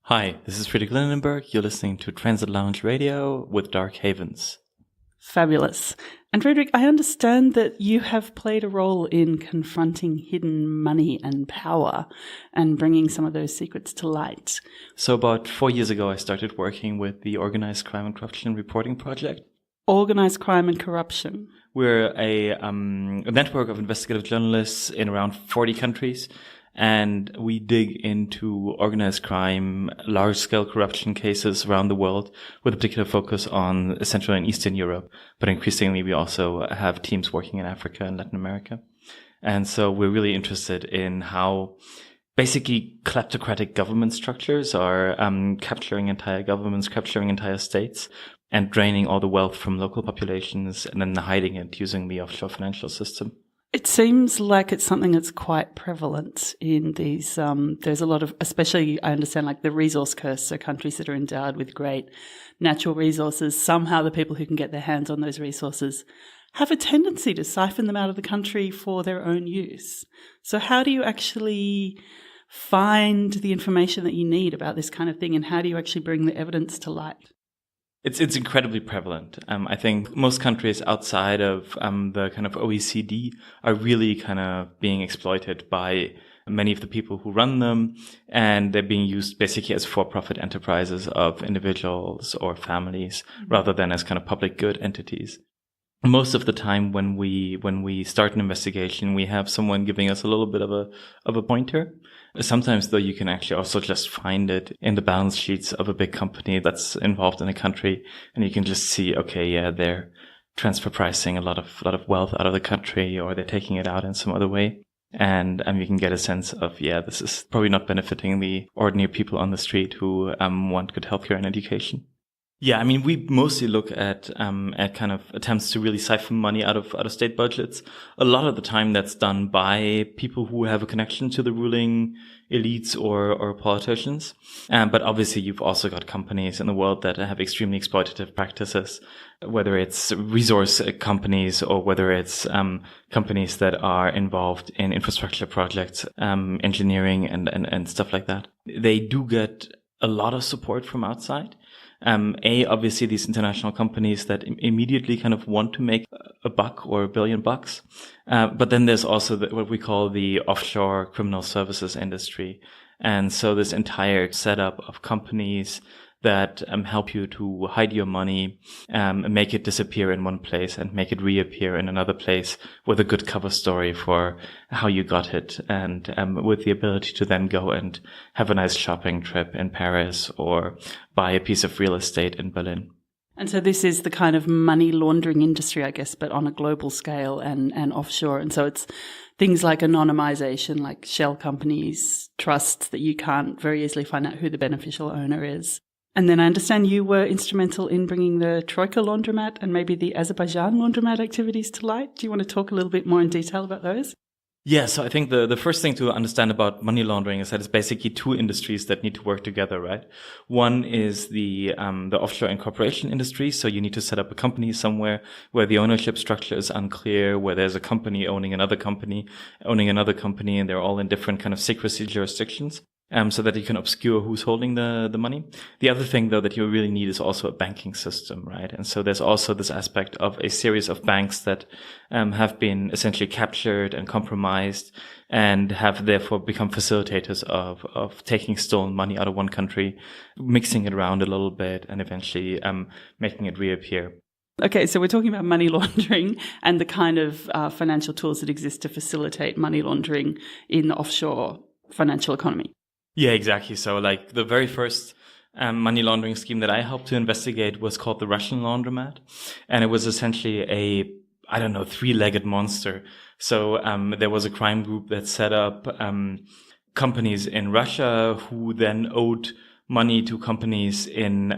Hi, this is Friedrich Lindenberg. You're listening to Transit Lounge Radio with Dark Havens. Fabulous. And Friedrich, I understand that you have played a role in confronting hidden money and power and bringing some of those secrets to light. So about 4 years ago, I started working with the Organized Crime and Corruption Reporting Project. Organized crime and corruption. We're a network of investigative journalists in around 40 countries. And we dig into organized crime, large-scale corruption cases around the world with a particular focus on Central and Eastern Europe. But increasingly, we also have teams working in Africa and Latin America. And so we're really interested in how basically kleptocratic government structures are capturing entire governments, capturing entire states, and draining all the wealth from local populations and then hiding it using the offshore financial system. It seems like it's something that's quite prevalent in these, there's a lot of, especially I understand like the resource curse, so countries that are endowed with great natural resources, somehow the people who can get their hands on those resources have a tendency to siphon them out of the country for their own use. So how do you actually find the information that you need about this kind of thing, and how do you actually bring the evidence to light? It's incredibly prevalent. I think most countries outside of the kind of OECD are really kind of being exploited by many of the people who run them, and they're being used basically as for-profit enterprises of individuals or families rather than as kind of public good entities. Most of the time when we start an investigation, we have someone giving us a little bit of a pointer. Sometimes, though, you can actually also just find it in the balance sheets of a big company that's involved in a country, and you can just see, okay, yeah, they're transfer pricing a lot of wealth out of the country, or they're taking it out in some other way. And you can get a sense of, yeah, this is probably not benefiting the ordinary people on the street who want good healthcare and education. Yeah, I mean, we mostly look at kind of attempts to really siphon money out of state budgets. A lot of the time that's done by people who have a connection to the ruling elites or politicians. But obviously you've also got companies in the world that have extremely exploitative practices, whether it's resource companies or whether it's companies that are involved in infrastructure projects, engineering and stuff like that. They do get a lot of support from outside. Obviously these international companies that immediately kind of want to make a buck or $1 billion. But then there's also what we call the offshore criminal services industry. And so this entire setup of companies that help you to hide your money, make it disappear in one place and make it reappear in another place with a good cover story for how you got it, and with the ability to then go and have a nice shopping trip in Paris or buy a piece of real estate in Berlin. And so this is the kind of money laundering industry, I guess, but on a global scale and offshore. And so it's things like anonymization, like shell companies, trusts that you can't very easily find out who the beneficial owner is. And then I understand you were instrumental in bringing the Troika Laundromat and maybe the Azerbaijani Laundromat activities to light. Do you want to talk a little bit more in detail about those? Yeah, so I think the first thing to understand about money laundering is that it's basically two industries that need to work together, right? One is the offshore incorporation industry. So you need to set up a company somewhere where the ownership structure is unclear, where there's a company owning another company, and they're all in different kind of secrecy jurisdictions. So that you can obscure who's holding the money. The other thing, though, that you really need is also a banking system, right? And so there's also this aspect of a series of banks that have been essentially captured and compromised and have therefore become facilitators of taking stolen money out of one country, mixing it around a little bit, and eventually making it reappear. Okay, so we're talking about money laundering and the kind of financial tools that exist to facilitate money laundering in the offshore financial economy. Yeah, exactly. So like the very first money laundering scheme that I helped to investigate was called the Russian Laundromat. And it was essentially a three-legged monster. So there was a crime group that set up companies in Russia who then owed money to companies in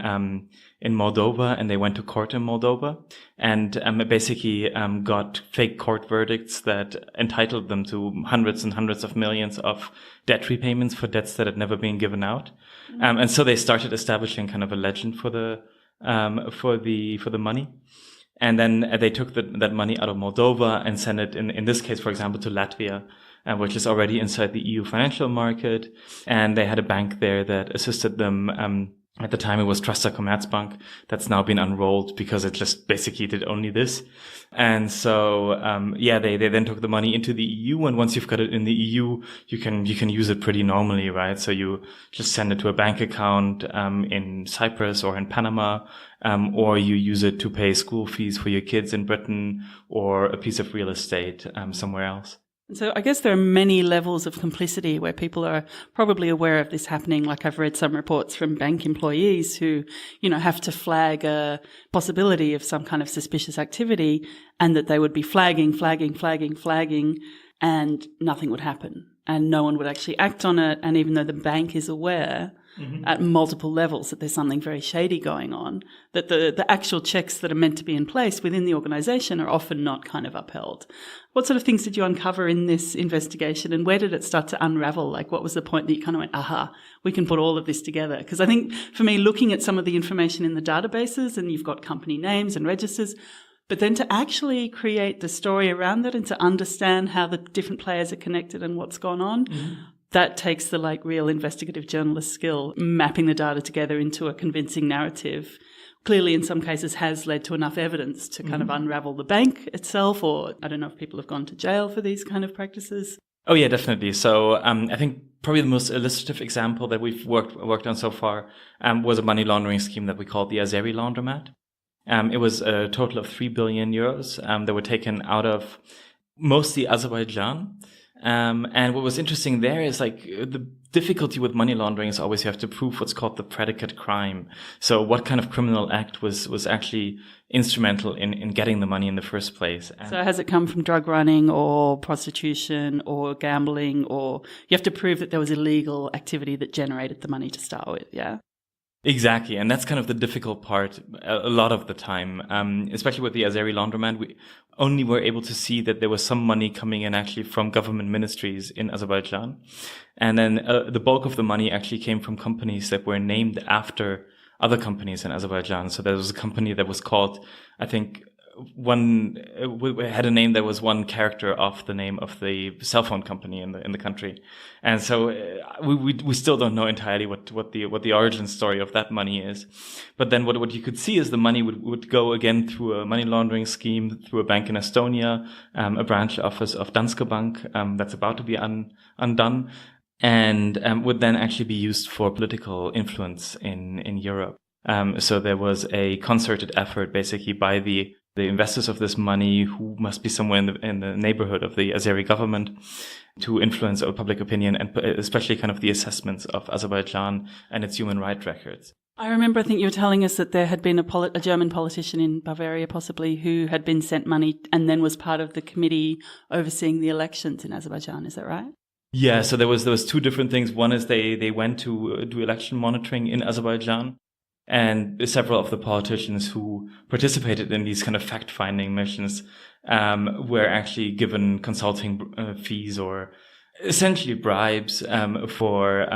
Moldova, and they went to court in Moldova and basically got fake court verdicts that entitled them to hundreds and hundreds of millions of debt repayments for debts that had never been given out. And so they started establishing kind of a legend for the money. And then they took that money out of Moldova and sent it, in this case, for example, to Latvia. which is already inside the EU financial market. And they had a bank there that assisted them. At the time, it was Truster Commerzbank. That's now been unrolled because it just basically did only this. And so, they then took the money into the EU. And once you've got it in the EU, you can use it pretty normally, right? So you just send it to a bank account, in Cyprus or in Panama, or you use it to pay school fees for your kids in Britain or a piece of real estate, somewhere else. So I guess there are many levels of complicity where people are probably aware of this happening. Like I've read some reports from bank employees who, have to flag a possibility of some kind of suspicious activity, and that they would be flagging, and nothing would happen. And no one would actually act on it. And even though the bank is aware at multiple levels that there's something very shady going on, that the actual checks that are meant to be in place within the organisation are often not kind of upheld. What sort of things did you uncover in this investigation, and where did it start to unravel? Like, what was the point that you kind of went, aha, we can put all of this together? Because I think for me, looking at some of the information in the databases, and you've got company names and registers, but then to actually create the story around that and to understand how the different players are connected and what's gone on, that takes the real investigative journalist skill, mapping the data together into a convincing narrative. Clearly, in some cases, has led to enough evidence to kind of unravel the bank itself, or I don't know if people have gone to jail for these kind of practices. Oh yeah, definitely. So I think probably the most illustrative example that we've worked on so far was a money laundering scheme that we called the Azerbaijani Laundromat. It was a total of 3 billion euros that were taken out of mostly Azerbaijan. And what was interesting there is the difficulty with money laundering is always you have to prove what's called the predicate crime. So what kind of criminal act was actually instrumental in getting the money in the first place. And so has it come from drug running or prostitution or gambling, or you have to prove that there was illegal activity that generated the money to start with, yeah? Exactly. And that's kind of the difficult part a lot of the time, especially with the Azerbaijani Laundromat. We only were able to see that there was some money coming in actually from government ministries in Azerbaijan. And then the bulk of the money actually came from companies that were named after other companies in Azerbaijan. So there was a company that was called, I think, had a name that was one character of the name of the cell phone company in the country, and so we still don't know entirely what the origin story of that money is. But then what you could see is the money would go again through a money laundering scheme through a bank in Estonia, a branch office of Danske Bank that's about to be undone, and would then actually be used for political influence in Europe. So there was a concerted effort basically by the investors of this money, who must be somewhere in the neighborhood of the Azeri government, to influence public opinion and especially kind of the assessments of Azerbaijan and its human rights records. I remember, I think you were telling us that there had been a German politician in Bavaria possibly who had been sent money and then was part of the committee overseeing the elections in Azerbaijan. Is that right? Yeah, so there was two different things. One is they went to do election monitoring in Azerbaijan. And several of the politicians who participated in these kind of fact-finding missions were actually given consulting fees or essentially bribes for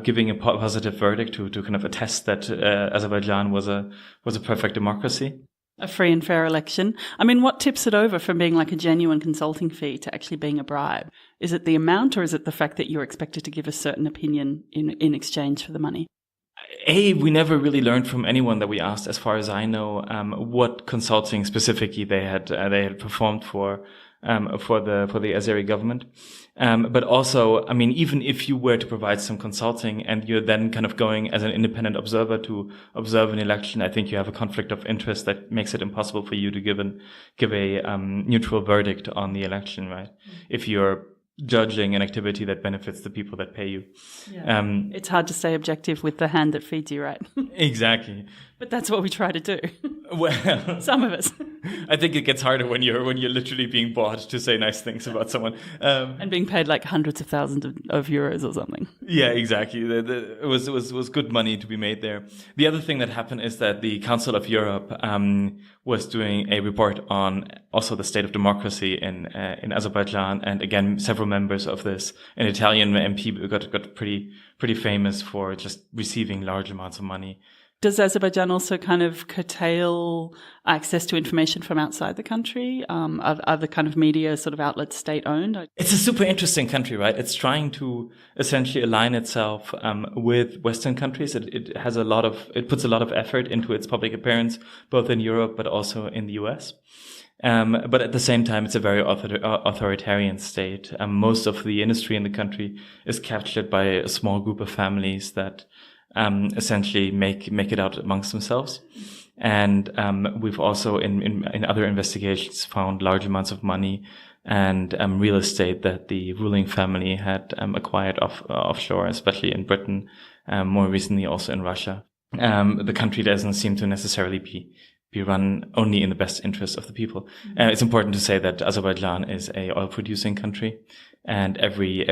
giving a positive verdict to kind of attest that Azerbaijan was a perfect democracy. A free and fair election. I mean, what tips it over from being like a genuine consulting fee to actually being a bribe? Is it the amount, or is it the fact that you're expected to give a certain opinion in exchange for the money? We never really learned from anyone that we asked, as far as I know, what consulting specifically they had performed for the Azeri government. But also, I mean, even if you were to provide some consulting and you're then kind of going as an independent observer to observe an election, I think you have a conflict of interest that makes it impossible for you to give a neutral verdict on the election, right? If you're judging an activity that benefits the people that pay you. Yeah. It's hard to stay objective with the hand that feeds you, right? Exactly. But that's what we try to do. Well, some of us. I think it gets harder when you're literally being bought to say nice things about someone. And being paid like hundreds of thousands of euros or something. Yeah, exactly. It was good money to be made there. The other thing that happened is that the Council of Europe was doing a report on also the state of democracy in Azerbaijan, and again, several members of this. An Italian MP got pretty famous for just receiving large amounts of money. Does Azerbaijan also kind of curtail access to information from outside the country? Are the kind of media sort of outlets state-owned? It's a super interesting country, right? It's trying to essentially align itself with Western countries. It puts a lot of effort into its public appearance, both in Europe but also in the US. But at the same time, it's a very authoritarian state. Most of the industry in the country is captured by a small group of families that essentially make it out amongst themselves. And we've also in other investigations found large amounts of money and real estate that the ruling family had acquired offshore, especially in Britain, more recently also in Russia. The country doesn't seem to necessarily be run only in the best interest of the people. It's important to say that Azerbaijan is a oil-producing country, and every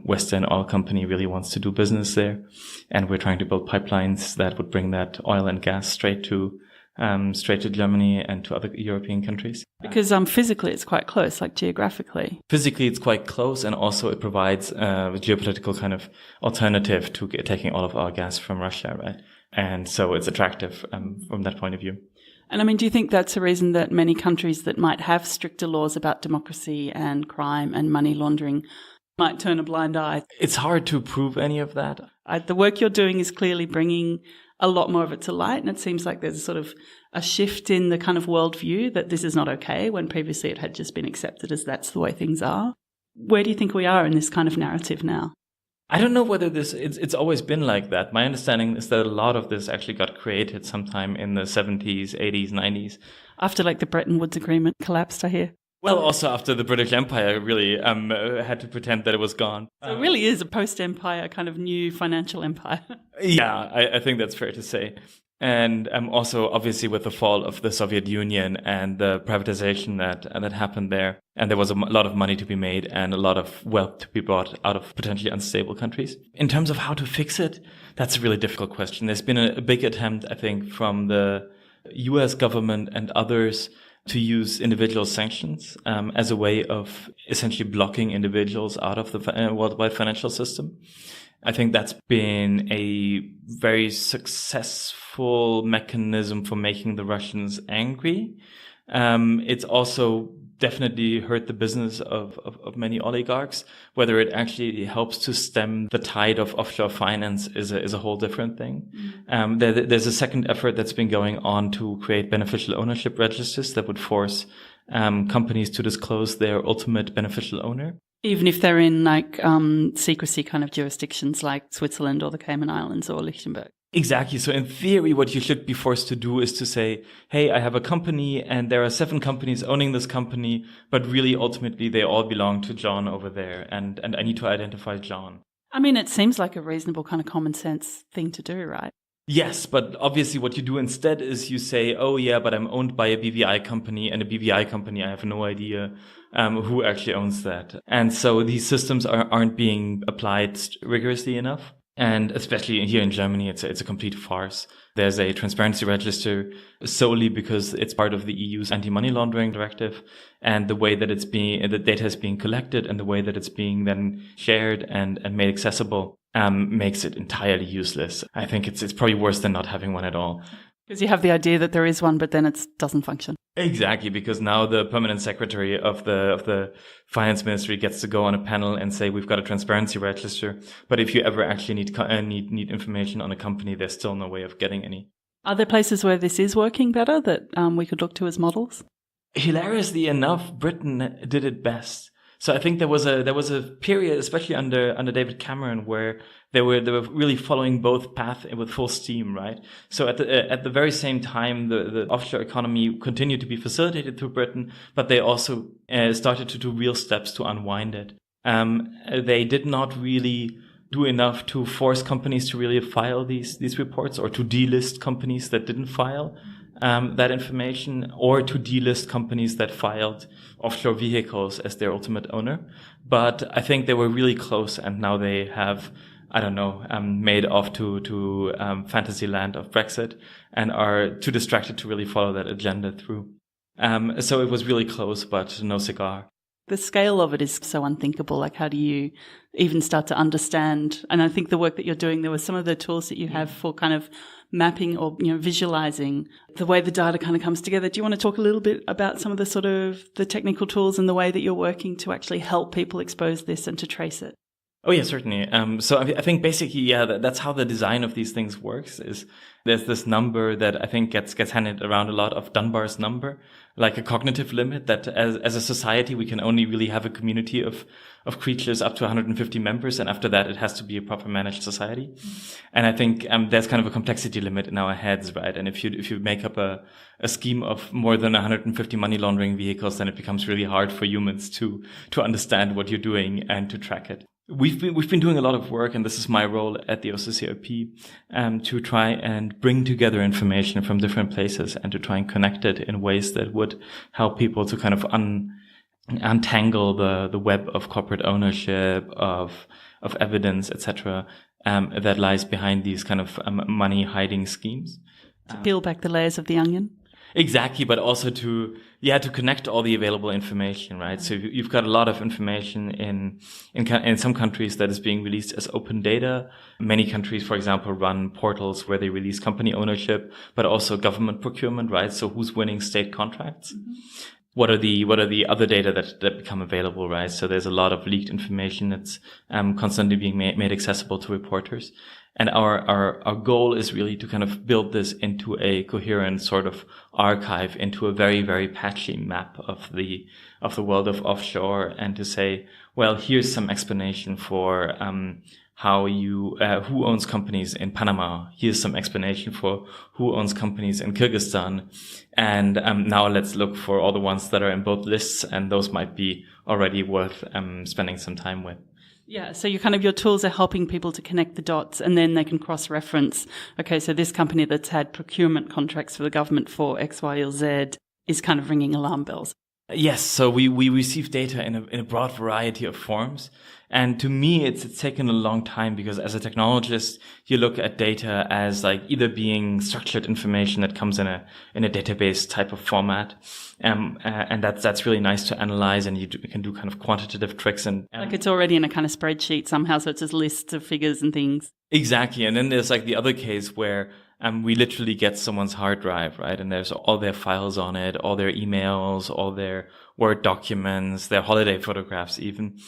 Western oil company really wants to do business there. And we're trying to build pipelines that would bring that oil and gas straight to Germany and to other European countries. Because physically it's quite close, like geographically. Physically it's quite close, and also it provides a geopolitical kind of alternative to taking all of our gas from Russia, right? And so it's attractive from that point of view. And I mean, do you think that's a reason that many countries that might have stricter laws about democracy and crime and money laundering might turn a blind eye? It's hard to prove any of that. The work you're doing is clearly bringing a lot more of it to light, and it seems like there's sort of a shift in the kind of worldview that this is not okay, when previously it had just been accepted as that's the way things are. Where do you think we are in this kind of narrative now? I don't know whether it's always been like that. My understanding is that a lot of this actually got created sometime in the 70s, 80s, 90s. After like the Bretton Woods Agreement collapsed, I hear. Well, also after the British Empire really had to pretend that it was gone. So it really is a post-empire kind of new financial empire. Yeah, I think that's fair to say. And also, obviously, with the fall of the Soviet Union and the privatization that happened there, and there was a lot of money to be made and a lot of wealth to be brought out of potentially unstable countries. In terms of how to fix it, that's a really difficult question. There's been a big attempt, I think, from the US government and others to use individual sanctions as a way of essentially blocking individuals out of the worldwide financial system. I think that's been a very successful mechanism for making the Russians angry. It's also definitely hurt the business of many oligarchs. Whether it actually helps to stem the tide of offshore finance is a whole different thing. There's a second effort that's been going on to create beneficial ownership registers that would force companies to disclose their ultimate beneficial owner. Even if they're in like secrecy kind of jurisdictions like Switzerland or the Cayman Islands or Liechtenberg. Exactly. So in theory, what you should be forced to do is to say, hey, I have a company and there are 7 companies owning this company, but really ultimately they all belong to John over there. And I need to identify John. I mean, it seems like a reasonable kind of common sense thing to do, right? Yes, but obviously what you do instead is you say, oh yeah, but I'm owned by a BVI company, and a BVI company, I have no idea who actually owns that. And so these systems aren't being applied rigorously enough. And especially here in Germany, it's a complete farce. There's a transparency register solely because it's part of the EU's anti-money laundering directive, and the way that the data is being collected and the way that it's being then shared and made accessible makes it entirely useless. I think it's probably worse than not having one at all. Because you have the idea that there is one, but then it doesn't function. Exactly, because now the permanent secretary of the finance ministry gets to go on a panel and say, we've got a transparency register, but if you ever actually need information on a company, there's still no way of getting any. Are there places where this is working better that we could look to as models? Hilariously enough, Britain did it best. So I think there was a period, especially under David Cameron, where they were really following both paths with full steam, right? So at the very same time, the offshore economy continued to be facilitated through Britain, but they also started to do real steps to unwind it. They did not really do enough to force companies to really file these reports, or to delist companies that didn't file that information, or to delist companies that filed offshore vehicles as their ultimate owner. But I think they were really close, and now they have, made off to fantasy land of Brexit and are too distracted to really follow that agenda through. So it was really close, but no cigar. The scale of it is so unthinkable. Like, how do you even start to understand? And I think the work that you're doing, there were some of the tools that you have for kind of mapping or, visualizing the way the data kind of comes together. Do you want to talk a little bit about some of the sort of the technical tools and the way that you're working to actually help people expose this and to trace it? Oh, yeah, certainly. So I think basically, that's how the design of these things works. Is there's this number that I think gets handed around a lot, of Dunbar's number, like a cognitive limit, that as a society we can only really have a community of creatures up to 150 members, and after that it has to be a proper managed society. And I think there's kind of a complexity limit in our heads, right? And if you make up a scheme of more than 150 money laundering vehicles, then it becomes really hard for humans to understand what you're doing and to track it. We've been doing a lot of work, and this is my role at the OCCRP, to try and bring together information from different places and to try and connect it in ways that would help people to kind of untangle the web of corporate ownership, of evidence, etc., that lies behind these kind of money hiding schemes. To peel back the layers of the onion. Exactly, but also to connect all the available information, right? So you've got a lot of information in some countries that is being released as open data. Many countries, for example, run portals where they release company ownership, but also government procurement, right? So who's winning state contracts? Mm-hmm. What are the other data that become available, right? So there's a lot of leaked information that's constantly being made accessible to reporters. And our goal is really to kind of build this into a coherent sort of archive, into a very, very patchy map of the world of offshore, and to say, well, here's some explanation for who owns companies in Panama. Here's some explanation for who owns companies in Kyrgyzstan. And now let's look for all the ones that are in both lists, and those might be already worth spending some time with. Yeah, so your tools are helping people to connect the dots, and then they can cross-reference. Okay, so this company that's had procurement contracts for the government for X, Y, or Z is kind of ringing alarm bells. Yes, so we receive data in a broad variety of forms. And to me, it's taken a long time, because as a technologist, you look at data as like either being structured information that comes in a database type of format. And that's really nice to analyze, and you can do kind of quantitative tricks and like it's already in a kind of spreadsheet somehow. So it's just lists of figures and things. Exactly. And then there's like the other case where we literally get someone's hard drive, right? And there's all their files on it, all their emails, all their Word documents, their holiday photographs even.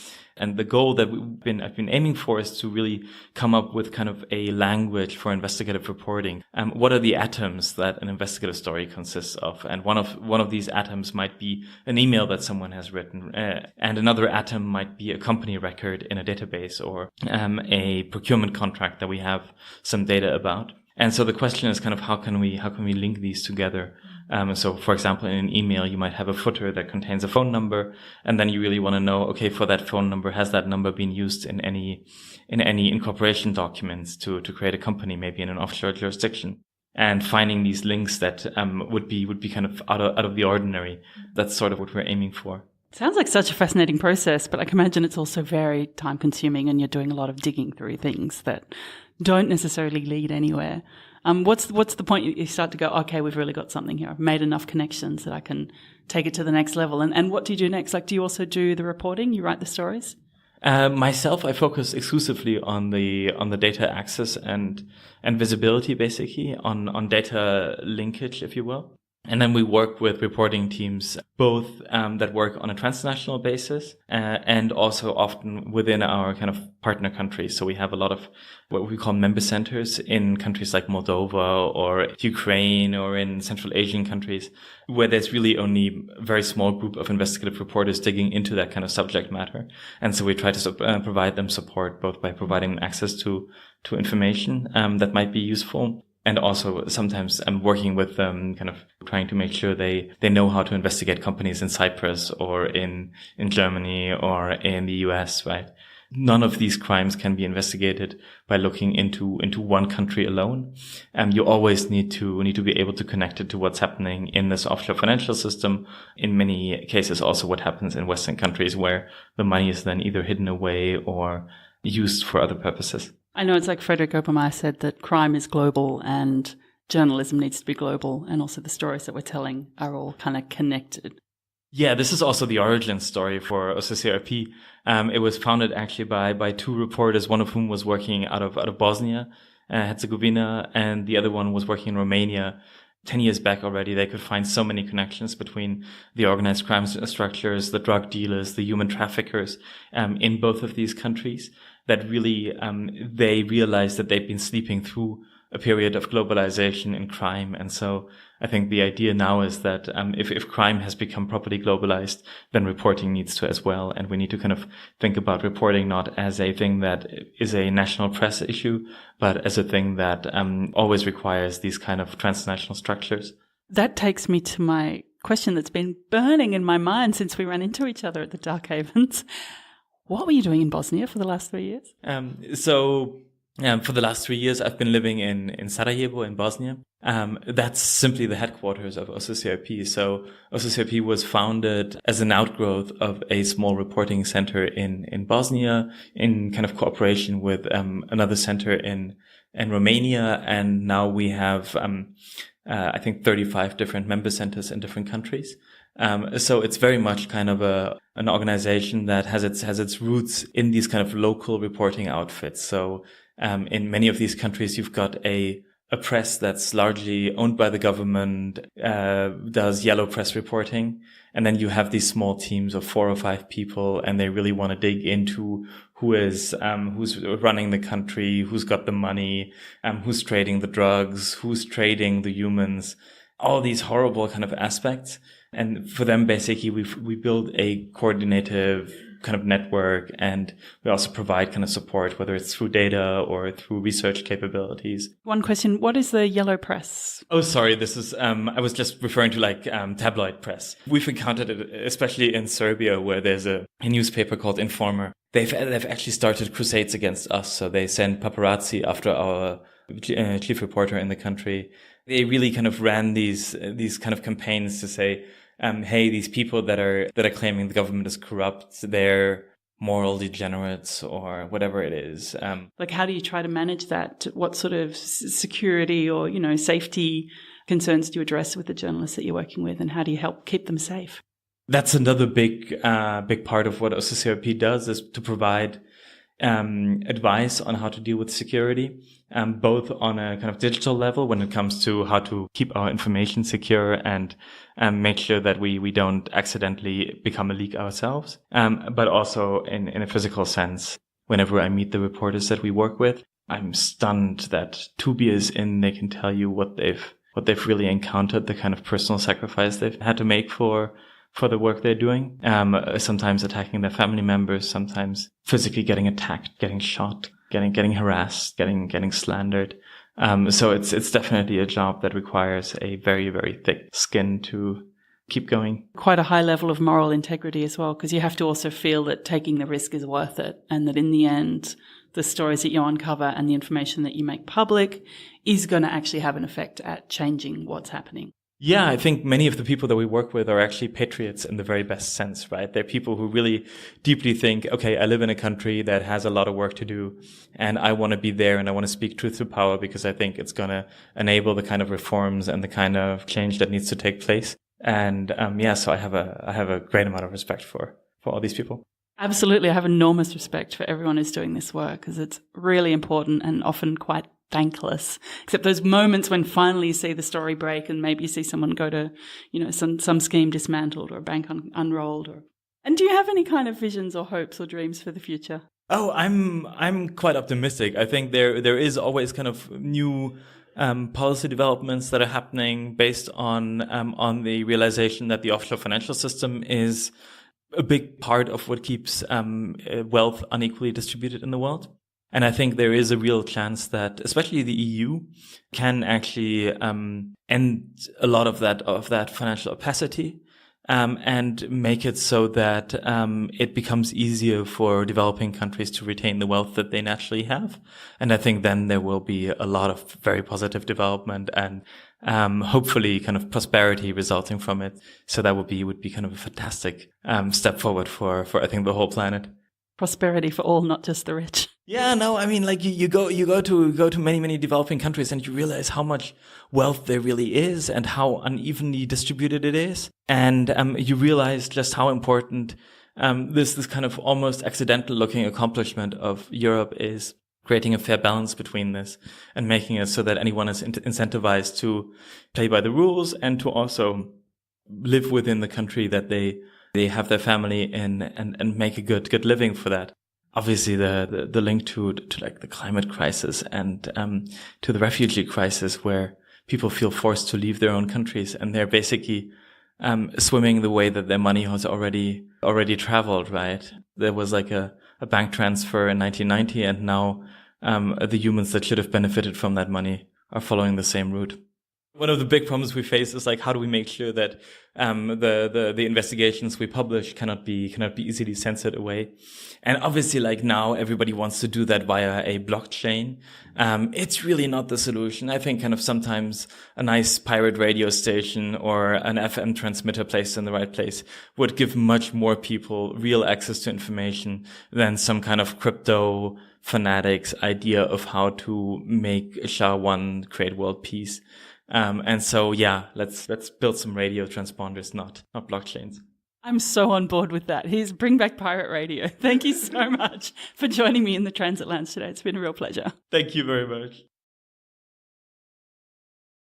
And the goal that I've been aiming for is to really come up with kind of a language for investigative reporting. What are the atoms that an investigative story consists of? And one of these atoms might be an email that someone has written, and another atom might be a company record in a database, or a procurement contract that we have some data about. And so the question is kind of how can we link these together? So for example, in an email, you might have a footer that contains a phone number, and then you really want to know, okay, for that phone number, has that number been used in any incorporation documents to create a company, maybe in an offshore jurisdiction? And finding these links that would be kind of out of the ordinary. That's sort of what we're aiming for. Sounds like such a fascinating process, but I can imagine it's also very time consuming, and you're doing a lot of digging through things that don't necessarily lead anywhere. What's the point you start to go, okay, we've really got something here. I've made enough connections that I can take it to the next level. And what do you do next? Like, do you also do the reporting? You write the stories? Myself, I focus exclusively on the data access and visibility, basically on data linkage, if you will. And then we work with reporting teams, both that work on a transnational basis and also often within our kind of partner countries. So we have a lot of what we call member centers in countries like Moldova or Ukraine or in Central Asian countries, where there's really only a very small group of investigative reporters digging into that kind of subject matter. And so we try to provide them support, both by providing access to information that might be useful, and also sometimes I'm working with them, kind of trying to make sure they know how to investigate companies in Cyprus or in Germany or in the US, right? None of these crimes can be investigated by looking into one country alone. You always need to be able to connect it to what's happening in this offshore financial system. In many cases, also what happens in Western countries, where the money is then either hidden away or used for other purposes. I know it's like Friedrich Lindenberg said that crime is global and journalism needs to be global, and also the stories that we're telling are all kind of connected. Yeah, this is also the origin story for OCCRP. It was founded actually by two reporters, one of whom was working out of Bosnia, Herzegovina, and the other one was working in Romania. 10 years back already, they could find so many connections between the organized crime structures, the drug dealers, the human traffickers, in both of these countries, that really, they realized that they've been sleeping through a period of globalization in crime. And so I think the idea now is that if crime has become properly globalized, then reporting needs to as well. And we need to kind of think about reporting not as a thing that is a national press issue, but as a thing that always requires these kind of transnational structures. That takes me to my question that's been burning in my mind since we ran into each other at the Dark Havens. What were you doing in Bosnia for the last 3 years? For the last 3 years, I've been living in Sarajevo in Bosnia. That's simply the headquarters of OCCRP. So OCCRP was founded as an outgrowth of a small reporting center in Bosnia in kind of cooperation with another center in Romania. And now we have, I think, 35 different member centers in different countries. So it's very much kind of an organization that has its roots in these kind of local reporting outfits. So in many of these countries, you've got a press that's largely owned by the government, does yellow press reporting. And then you have these small teams of 4 or 5 people, and they really want to dig into who's running the country, who's got the money, who's trading the drugs, who's trading the humans, all these horrible kind of aspects. And for them, basically, we build a coordinative kind of network, and we also provide kind of support, whether it's through data or through research capabilities. One question, what is the yellow press? Oh, sorry, this is, I was just referring to like tabloid press. We've encountered it, especially in Serbia, where there's a newspaper called Informer. They've actually started crusades against us. So they send paparazzi after our chief reporter in the country. They really kind of ran these kind of campaigns to say, hey, these people that are claiming the government is corrupt, they're moral degenerates or whatever it is. Like, how do you try to manage that? What sort of security or, safety concerns do you address with the journalists that you're working with, and how do you help keep them safe? That's another big part of what OCCRP does, is to provide advice on how to deal with security, both on a kind of digital level when it comes to how to keep our information secure and make sure that we don't accidentally become a leak ourselves, but also in a physical sense. Whenever I meet the reporters that we work with, I'm stunned that 2 beers in, they can tell you what they've really encountered, the kind of personal sacrifice they've had to make for the work they're doing. Sometimes attacking their family members, sometimes physically getting attacked, getting shot, getting harassed, getting slandered. So it's definitely a job that requires a very, very thick skin to keep going. Quite a high level of moral integrity as well, because you have to also feel that taking the risk is worth it, and that in the end, the stories that you uncover and the information that you make public is going to actually have an effect at changing what's happening. Yeah, I think many of the people that we work with are actually patriots in the very best sense, right? They're people who really deeply think, okay, I live in a country that has a lot of work to do, and I want to be there, and I want to speak truth to power because I think it's going to enable the kind of reforms and the kind of change that needs to take place. And so I have a great amount of respect for all these people. Absolutely. I have enormous respect for everyone who's doing this work, because it's really important and often quite thankless, except those moments when finally you see the story break and maybe you see someone go to, some scheme dismantled or a bank unrolled. And do you have any kind of visions or hopes or dreams for the future? Oh, I'm quite optimistic. I think there is always kind of new policy developments that are happening based on the realization that the offshore financial system is a big part of what keeps wealth unequally distributed in the world. And I think there is a real chance that, especially the EU, can actually end a lot of that financial opacity, and make it so that it becomes easier for developing countries to retain the wealth that they naturally have. And I think then there will be a lot of very positive development and hopefully kind of prosperity resulting from it. So that would be kind of a fantastic step forward for I think the whole planet. Prosperity for all, not just the rich. Yeah, no, I mean, like you go to many developing countries and you realize how much wealth there really is and how unevenly distributed it is, and you realize just how important this kind of almost accidental looking accomplishment of Europe is, creating a fair balance between this and making it so that anyone is incentivized to play by the rules and to also live within the country that they have their family in and make a good living for that. Obviously, the link to like the climate crisis and to the refugee crisis, where people feel forced to leave their own countries and they're basically swimming the way that their money has already traveled. Right? There was like a bank transfer in 1990, and now the humans that should have benefited from that money are following the same route. One of the big problems we face is like, how do we make sure that the investigations we publish cannot be easily censored away? And obviously, like now, everybody wants to do that via a blockchain. It's really not the solution. I think kind of sometimes a nice pirate radio station or an FM transmitter placed in the right place would give much more people real access to information than some kind of crypto fanatics idea of how to make SHA-1 create world peace. And so, yeah, let's build some radio transponders, not blockchains. I'm so on board with that. Bring back pirate radio. Thank you so much for joining me in the Transit Lounge today. It's been a real pleasure. Thank you very much.